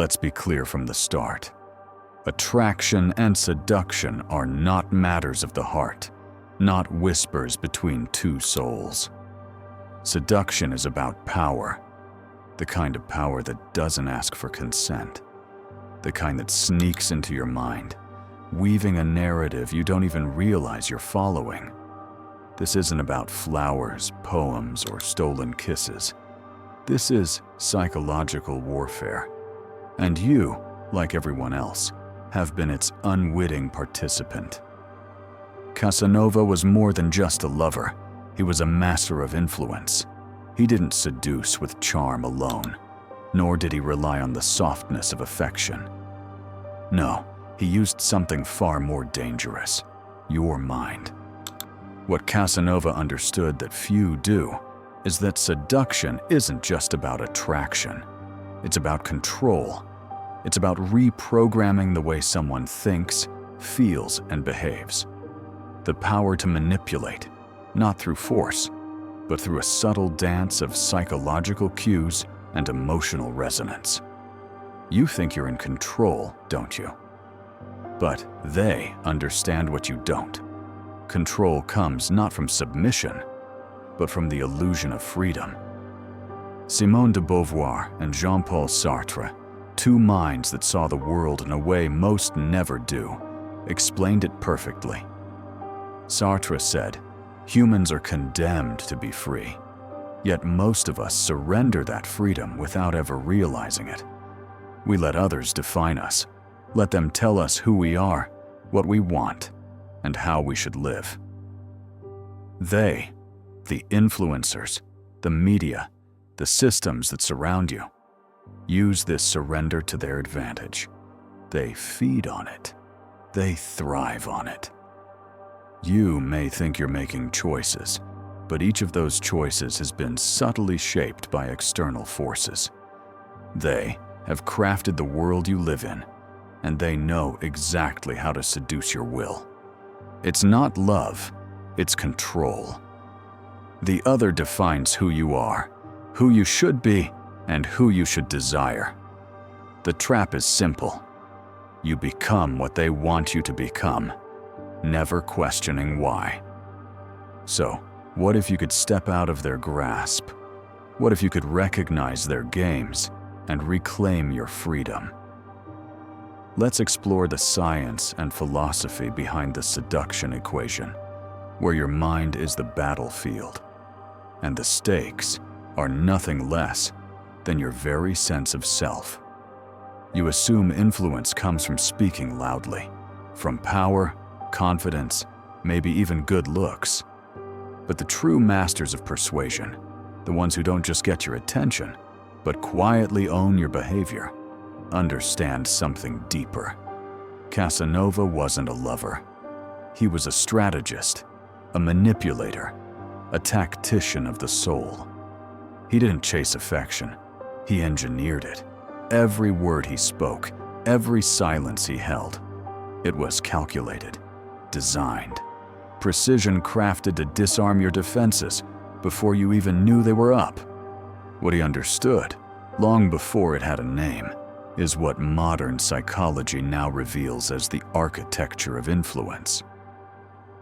Let's be clear from the start. Attraction and seduction are not matters of the heart, not whispers between two souls. Seduction is about power, the kind of power that doesn't ask for consent, the kind that sneaks into your mind, weaving a narrative you don't even realize you're following. This isn't about flowers, poems, or stolen kisses. This is psychological warfare. And you, like everyone else, have been its unwitting participant. Casanova was more than just a lover. He was a master of influence. He didn't seduce with charm alone, nor did he rely on the softness of affection. No, he used something far more dangerous: your mind. What Casanova understood that few do is that seduction isn't just about attraction. It's about control. It's about reprogramming the way someone thinks, feels, and behaves. The power to manipulate, not through force, but through a subtle dance of psychological cues and emotional resonance. You think you're in control, don't you? But they understand what you don't. Control comes not from submission, but from the illusion of freedom. Simone de Beauvoir and Jean-Paul Sartre, two minds that saw the world in a way most never do, explained it perfectly. Sartre said, "Humans are condemned to be free, yet most of us surrender that freedom without ever realizing it. We let others define us, let them tell us who we are, what we want, and how we should live." They, the influencers, the media, the systems that surround you, use this surrender to their advantage. They feed on it. They thrive on it. You may think you're making choices, but each of those choices has been subtly shaped by external forces. They have crafted the world you live in, and they know exactly how to seduce your will. It's not love, it's control. The other defines who you are, who you should be, and who you should desire. The trap is simple. You become what they want you to become, never questioning why. So, what if you could step out of their grasp? What if you could recognize their games and reclaim your freedom? Let's explore the science and philosophy behind the seduction equation, where your mind is the battlefield, and the stakes are nothing less than your very sense of self. You assume influence comes from speaking loudly, from power, confidence, maybe even good looks. But the true masters of persuasion, the ones who don't just get your attention, but quietly own your behavior, understand something deeper. Casanova wasn't a lover. He was a strategist, a manipulator, a tactician of the soul. He didn't chase affection. He engineered it. Every word he spoke, every silence he held, it was calculated, designed, precision crafted to disarm your defenses before you even knew they were up. What he understood, long before it had a name, is what modern psychology now reveals as the architecture of influence.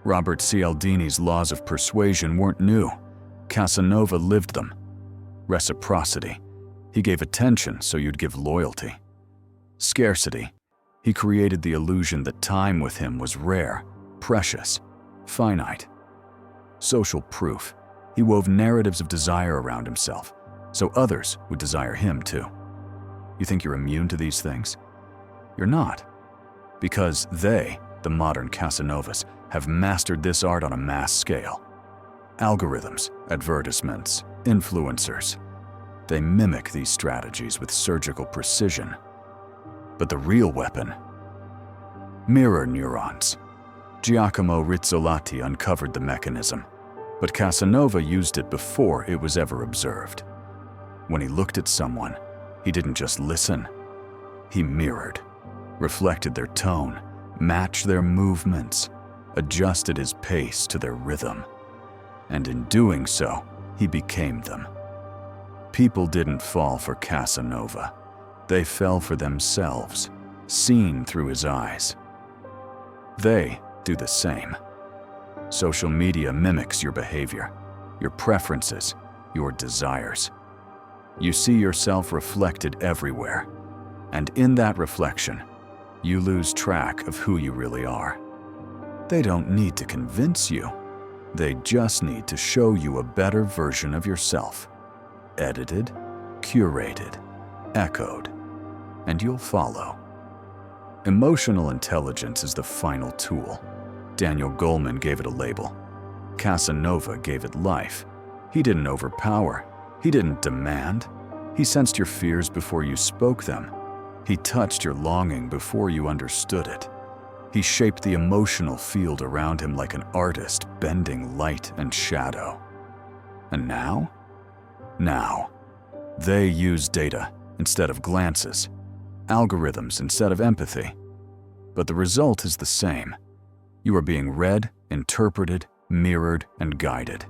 Robert Cialdini's laws of persuasion weren't new. Casanova lived them. Reciprocity. He gave attention so you'd give loyalty. Scarcity. He created the illusion that time with him was rare, precious, finite. Social proof. He wove narratives of desire around himself, so others would desire him too. You think you're immune to these things? You're not. Because they, the modern Casanovas, have mastered this art on a mass scale. Algorithms, advertisements, influencers. They mimic these strategies with surgical precision. But the real weapon? Mirror neurons. Giacomo Rizzolatti uncovered the mechanism, but Casanova used it before it was ever observed. When he looked at someone, he didn't just listen. He mirrored, reflected their tone, matched their movements, adjusted his pace to their rhythm. And in doing so, he became them. People didn't fall for Casanova. They fell for themselves, seen through his eyes. They do the same. Social media mimics your behavior, your preferences, your desires. You see yourself reflected everywhere, and in that reflection, you lose track of who you really are. They don't need to convince you. They just need to show you a better version of yourself. Edited, curated, echoed, and you'll follow. Emotional intelligence is the final tool. Daniel Goleman gave it a label. Casanova gave it life. He didn't overpower. He didn't demand. He sensed your fears before you spoke them. He touched your longing before you understood it. He shaped the emotional field around him like an artist bending light and shadow. And now? Now, they use data instead of glances, algorithms instead of empathy. But the result is the same. You are being read, interpreted, mirrored, and guided.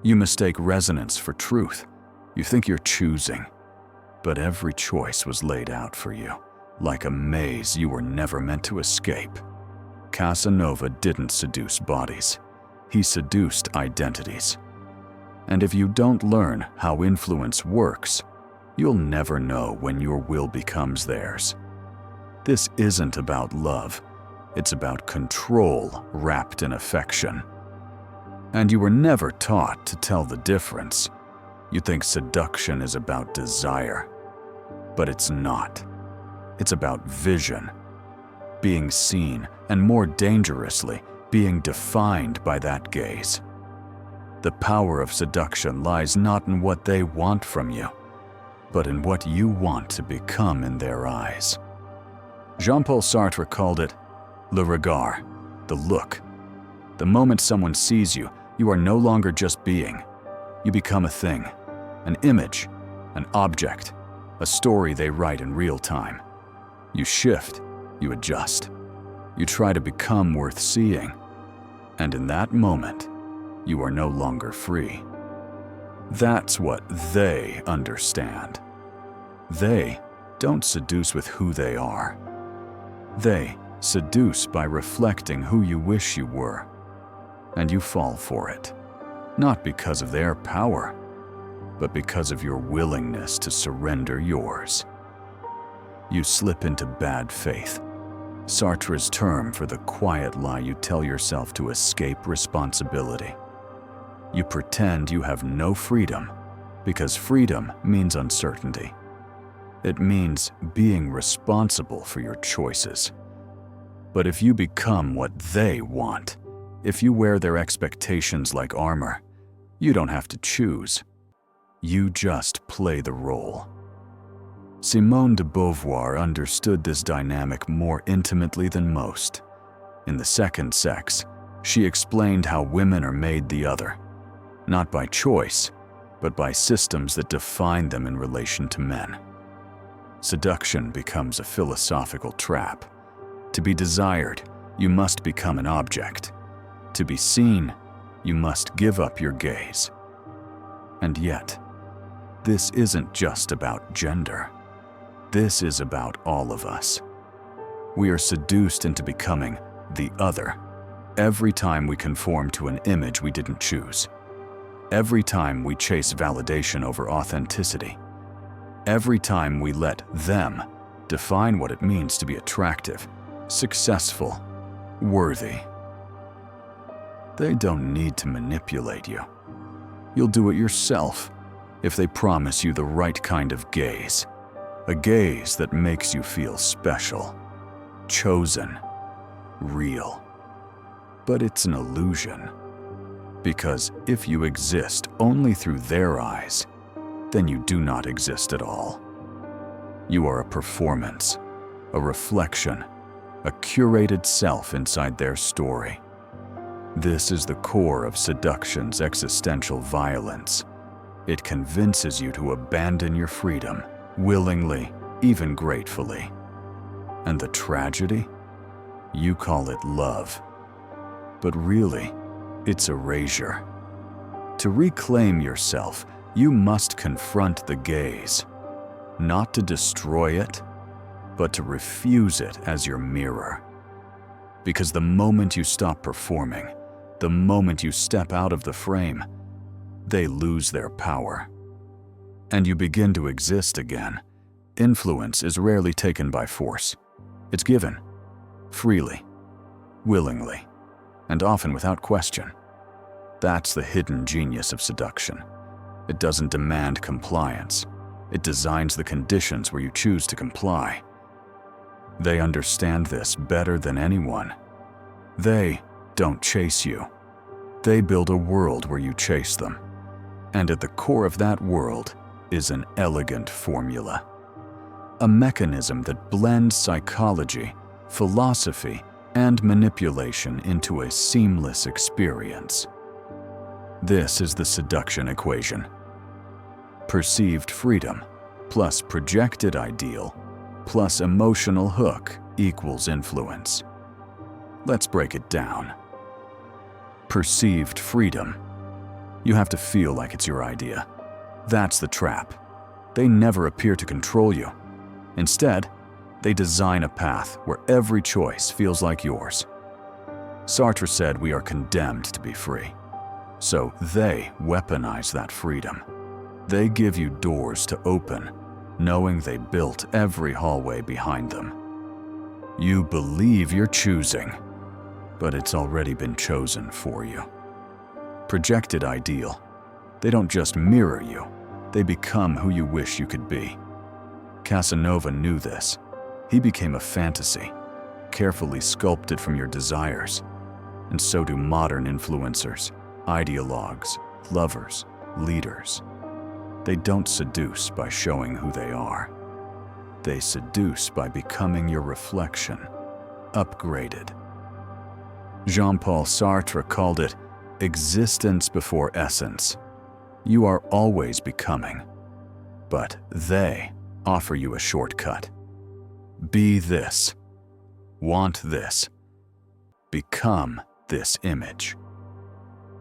You mistake resonance for truth. You think you're choosing. But every choice was laid out for you, like a maze you were never meant to escape. Casanova didn't seduce bodies. He seduced identities. And if you don't learn how influence works, you'll never know when your will becomes theirs. This isn't about love. It's about control wrapped in affection. And you were never taught to tell the difference. You think seduction is about desire, but it's not. It's about vision, being seen, and more dangerously, being defined by that gaze. The power of seduction lies not in what they want from you, but in what you want to become in their eyes. Jean-Paul Sartre called it le regard, the look. The moment someone sees you, you are no longer just being. You become a thing, an image, an object, a story they write in real time. You shift, you adjust. You try to become worth seeing. And in that moment, you are no longer free. That's what they understand. They don't seduce with who they are. They seduce by reflecting who you wish you were. And you fall for it, not because of their power, but because of your willingness to surrender yours. You slip into bad faith, Sartre's term for the quiet lie you tell yourself to escape responsibility. You pretend you have no freedom because freedom means uncertainty. It means being responsible for your choices. But if you become what they want, if you wear their expectations like armor, you don't have to choose. You just play the role. Simone de Beauvoir understood this dynamic more intimately than most. In The Second Sex, she explained how women are made the other, not by choice, but by systems that define them in relation to men. Seduction becomes a philosophical trap. To be desired, you must become an object. To be seen, you must give up your gaze. And yet, this isn't just about gender. This is about all of us. We are seduced into becoming the other every time we conform to an image we didn't choose. Every time we chase validation over authenticity. Every time we let them define what it means to be attractive, successful, worthy. They don't need to manipulate you. You'll do it yourself if they promise you the right kind of gaze. A gaze that makes you feel special, chosen, real. But it's an illusion. Because if you exist only through their eyes, then you do not exist at all. You are a performance, a reflection, a curated self inside their story. This is the core of seduction's existential violence. It convinces you to abandon your freedom, willingly, even gratefully. And the tragedy? You call it love. But really, it's erasure. To reclaim yourself, you must confront the gaze. not to destroy it, but to refuse it as your mirror. Because the moment you stop performing, the moment you step out of the frame, they lose their power. And you begin to exist again. Influence is rarely taken by force. It's given, freely, willingly, and often without question. That's the hidden genius of seduction. It doesn't demand compliance. It designs the conditions where you choose to comply. They understand this better than anyone. They don't chase you. They build a world where you chase them. And at the core of that world is an elegant formula. A mechanism that blends psychology, philosophy, and manipulation into a seamless experience. This is the seduction equation. Perceived freedom plus projected ideal plus emotional hook equals influence. Let's break it down. Perceived freedom. You have to feel like it's your idea. That's the trap. They never appear to control you. Instead, they design a path where every choice feels like yours. Sartre said we are condemned to be free. So they weaponize that freedom. They give you doors to open, knowing they built every hallway behind them. You believe you're choosing, but it's already been chosen for you. Projected ideal. They don't just mirror you, they become who you wish you could be. Casanova knew this. He became a fantasy, carefully sculpted from your desires. And so do modern influencers, ideologues, lovers, leaders. They don't seduce by showing who they are. They seduce by becoming your reflection, upgraded. Jean-Paul Sartre called it existence before essence. You are always becoming, but they offer you a shortcut. Be this, want this, become this image.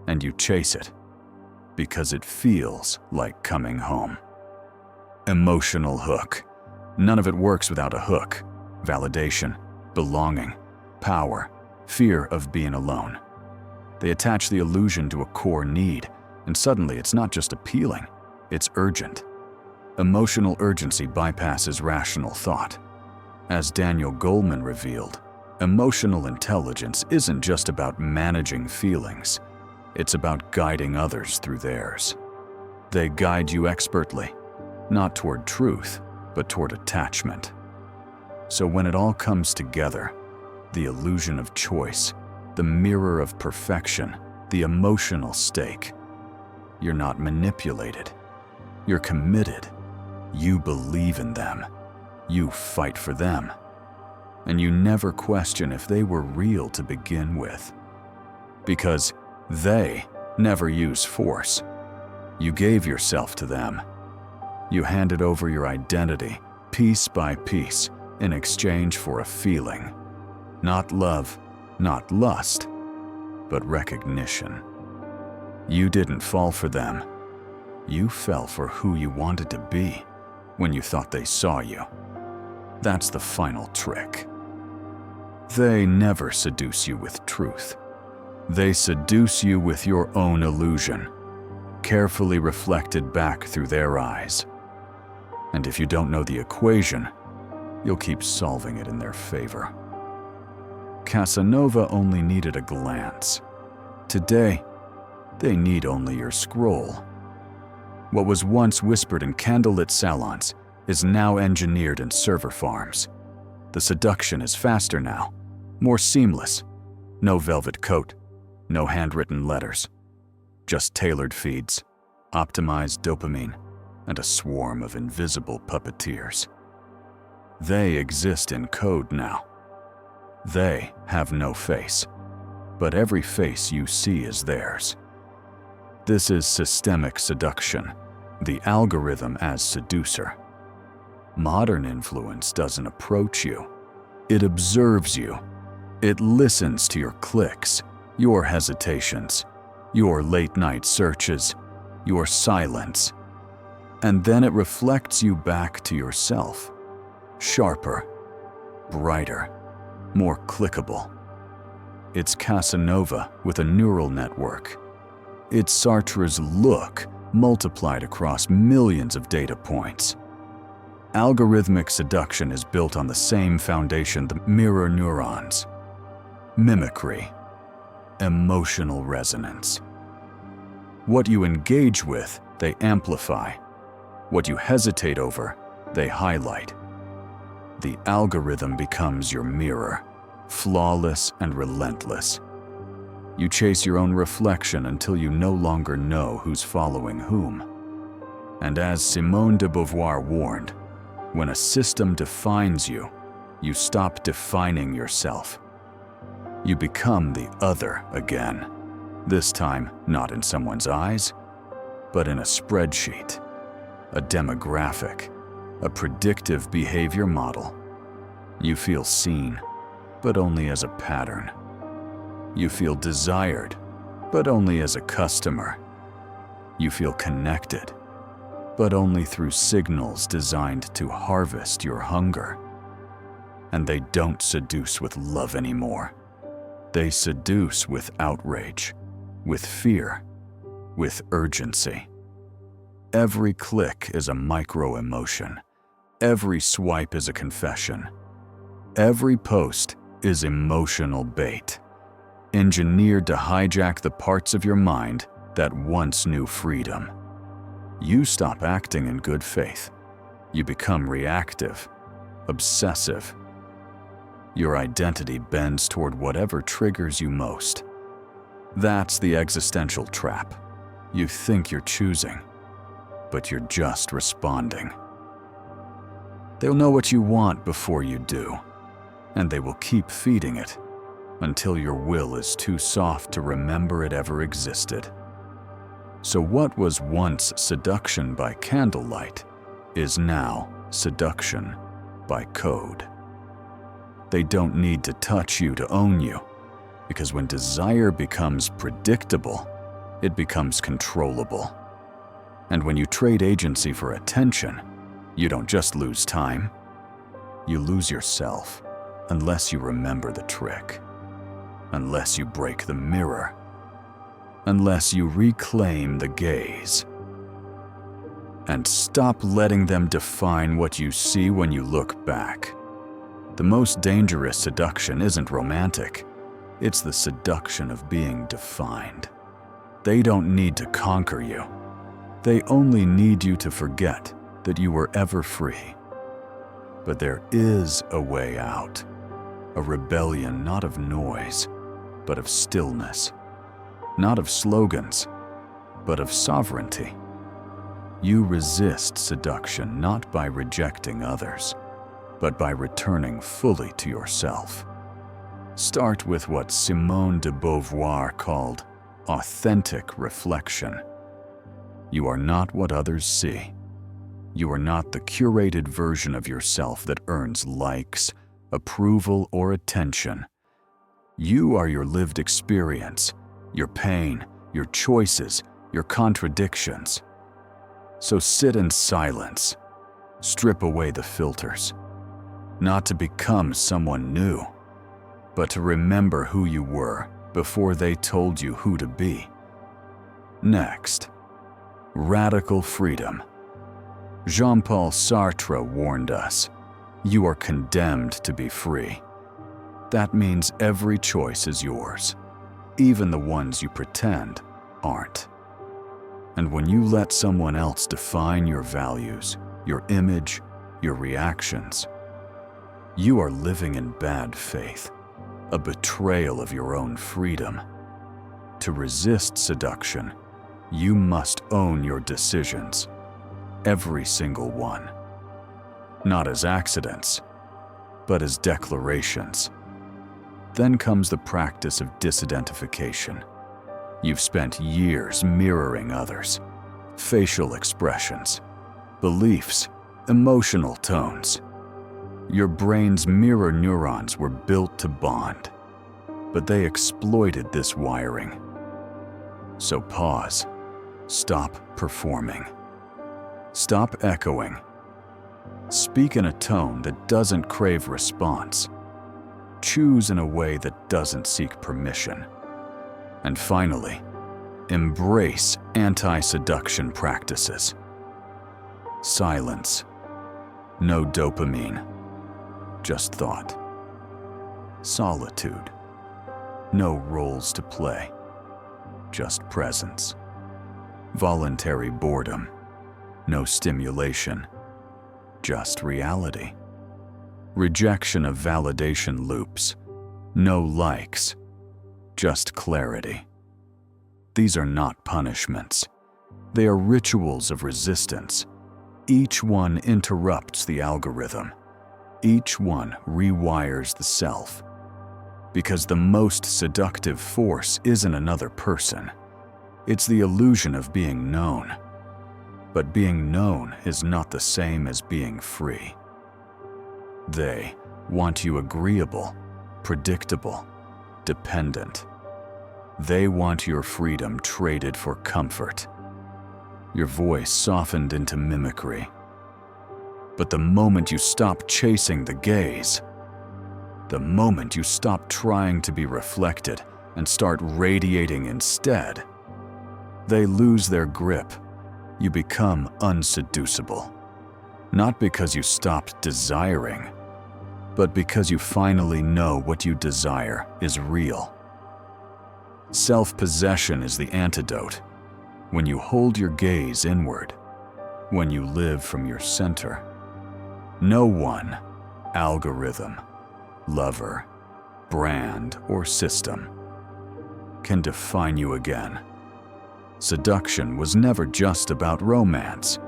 And you chase it because it feels like coming home. Emotional hook. None of it works without a hook. Validation, belonging, power, fear of being alone. They attach the illusion to a core need, and suddenly it's not just appealing, it's urgent. Emotional urgency bypasses rational thought. As Daniel Goleman revealed, emotional intelligence isn't just about managing feelings. It's about guiding others through theirs. They guide you expertly, not toward truth, but toward attachment. So when it all comes together, the illusion of choice, the mirror of perfection, the emotional stake, you're not manipulated. You're committed. You believe in them. You fight for them. And you never question if they were real to begin with. Because they never use force. You gave yourself to them. You handed over your identity, piece by piece, in exchange for a feeling. Not love, not lust, but recognition. You didn't fall for them. You fell for who you wanted to be when you thought they saw you. That's the final trick. They never seduce you with truth. They seduce you with your own illusion, carefully reflected back through their eyes. And if you don't know the equation, you'll keep solving it in their favor. Casanova only needed a glance. Today, they need only your scroll. What was once whispered in candlelit salons is now engineered in server farms. The seduction is faster now, more seamless. No velvet coat, no handwritten letters. Just tailored feeds, optimized dopamine, and a swarm of invisible puppeteers. They exist in code now. They have no face, but every face you see is theirs. This is systemic seduction, the algorithm as seducer. Modern influence doesn't approach you. It observes you. It listens to your clicks, your hesitations, your late-night searches, your silence. And then it reflects you back to yourself. Sharper, brighter, more clickable. It's Casanova with a neural network. It's Sartre's look multiplied across millions of data points. Algorithmic seduction is built on the same foundation, the mirror neurons. Mimicry, emotional resonance. What you engage with, they amplify. What you hesitate over, they highlight. The algorithm becomes your mirror, flawless and relentless. You chase your own reflection until you no longer know who's following whom. And as Simone de Beauvoir warned, when a system defines you, you stop defining yourself. You become the other again, this time not in someone's eyes, but in a spreadsheet, a demographic, a predictive behavior model. You feel seen, but only as a pattern. You feel desired, but only as a customer. You feel connected, but only through signals designed to harvest your hunger. And they don't seduce with love anymore. They seduce with outrage, with fear, with urgency. Every click is a micro-emotion. Every swipe is a confession. Every post is emotional bait, engineered to hijack the parts of your mind that once knew freedom. You stop acting in good faith. You become reactive, obsessive. Your identity bends toward whatever triggers you most. That's the existential trap. You think you're choosing, but you're just responding. They'll know what you want before you do, and they will keep feeding it until your will is too soft to remember it ever existed. So what was once seduction by candlelight is now seduction by code. They don't need to touch you to own you, because when desire becomes predictable, it becomes controllable. And when you trade agency for attention, you don't just lose time, you lose yourself, unless you remember the trick, unless you break the mirror, unless you reclaim the gaze. And stop letting them define what you see when you look back. The most dangerous seduction isn't romantic. It's the seduction of being defined. They don't need to conquer you. They only need you to forget that you were ever free. But there is a way out. A rebellion not of noise, but of stillness. Not of slogans, but of sovereignty. You resist seduction not by rejecting others, but by returning fully to yourself. Start with what Simone de Beauvoir called authentic reflection. You are not what others see. You are not the curated version of yourself that earns likes, approval, or attention. You are your lived experience, your pain, your choices, your contradictions. So sit in silence. Strip away the filters. Not to become someone new, but to remember who you were before they told you who to be. Next, radical freedom. Jean-Paul Sartre warned us, you are condemned to be free. That means every choice is yours, even the ones you pretend aren't. And when you let someone else define your values, your image, your reactions, you are living in bad faith, a betrayal of your own freedom. To resist seduction, you must own your decisions, every single one. Not as accidents, but as declarations. Then comes the practice of disidentification. You've spent years mirroring others, facial expressions, beliefs, emotional tones. Your brain's mirror neurons were built to bond, but they exploited this wiring. So pause, stop performing. Stop echoing. Speak in a tone that doesn't crave response. Choose in a way that doesn't seek permission. And finally, embrace anti-seduction practices. Silence. No dopamine. Just thought. Solitude. No roles to play. Just presence. Voluntary boredom. No stimulation. Just reality. Rejection of validation loops. No likes. Just clarity. These are not punishments. They are rituals of resistance. Each one interrupts the algorithm. Each one rewires the self. Because the most seductive force isn't another person. It's the illusion of being known. But being known is not the same as being free. They want you agreeable, predictable, dependent. They want your freedom traded for comfort. Your voice softened into mimicry. But the moment you stop chasing the gaze, the moment you stop trying to be reflected and start radiating instead, they lose their grip. You become unseducible. Not because you stopped desiring, but because you finally know what you desire is real. Self-possession is the antidote. When you hold your gaze inward, when you live from your center, no one, algorithm, lover, brand, or system can define you again. Seduction was never just about romance.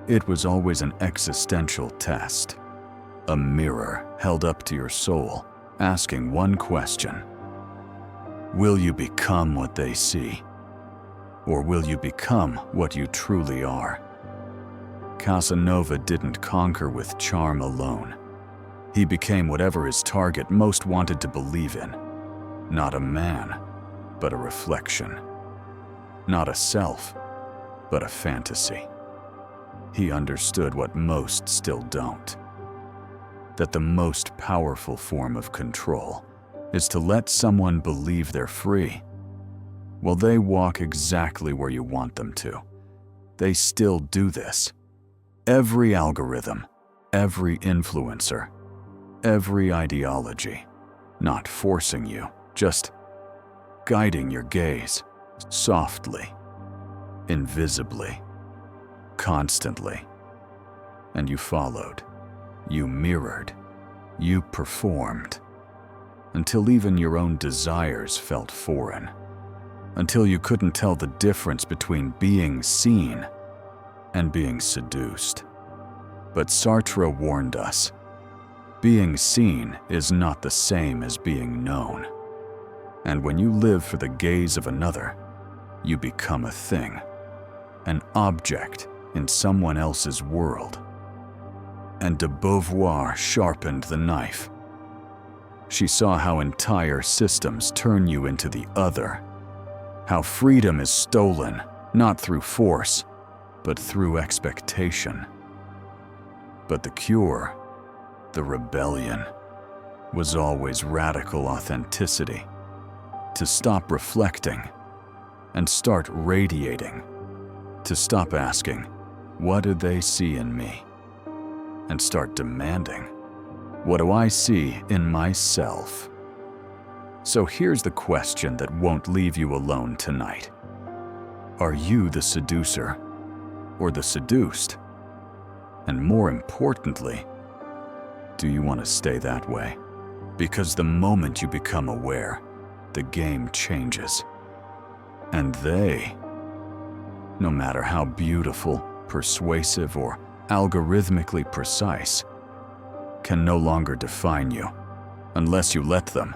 It was always an existential test. A mirror held up to your soul, asking one question. Will you become what they see? Or will you become what you truly are? Casanova didn't conquer with charm alone. He became whatever his target most wanted to believe in. Not a man, but a reflection. Not a self, but a fantasy. He understood what most still don't. That the most powerful form of control is to let someone believe they're free. Well, they walk exactly where you want them to. They still do this. Every algorithm, every influencer, every ideology, not forcing you, just guiding your gaze, softly, invisibly, constantly. And you followed, you mirrored, you performed, until even your own desires felt foreign, until you couldn't tell the difference between being seen and being seduced. But Sartre warned us, being seen is not the same as being known. And when you live for the gaze of another, you become a thing, an object in someone else's world. And de Beauvoir sharpened the knife. She saw how entire systems turn you into the other, how freedom is stolen, not through force, but through expectation. But the cure, the rebellion, was always radical authenticity. To stop reflecting and start radiating. To stop asking, what do they see in me? And start demanding, what do I see in myself? So here's the question that won't leave you alone tonight. Are you the seducer or the seduced? And more importantly, do you want to stay that way? Because the moment you become aware, the game changes. And they, no matter how beautiful, persuasive, or algorithmically precise, can no longer define you unless you let them.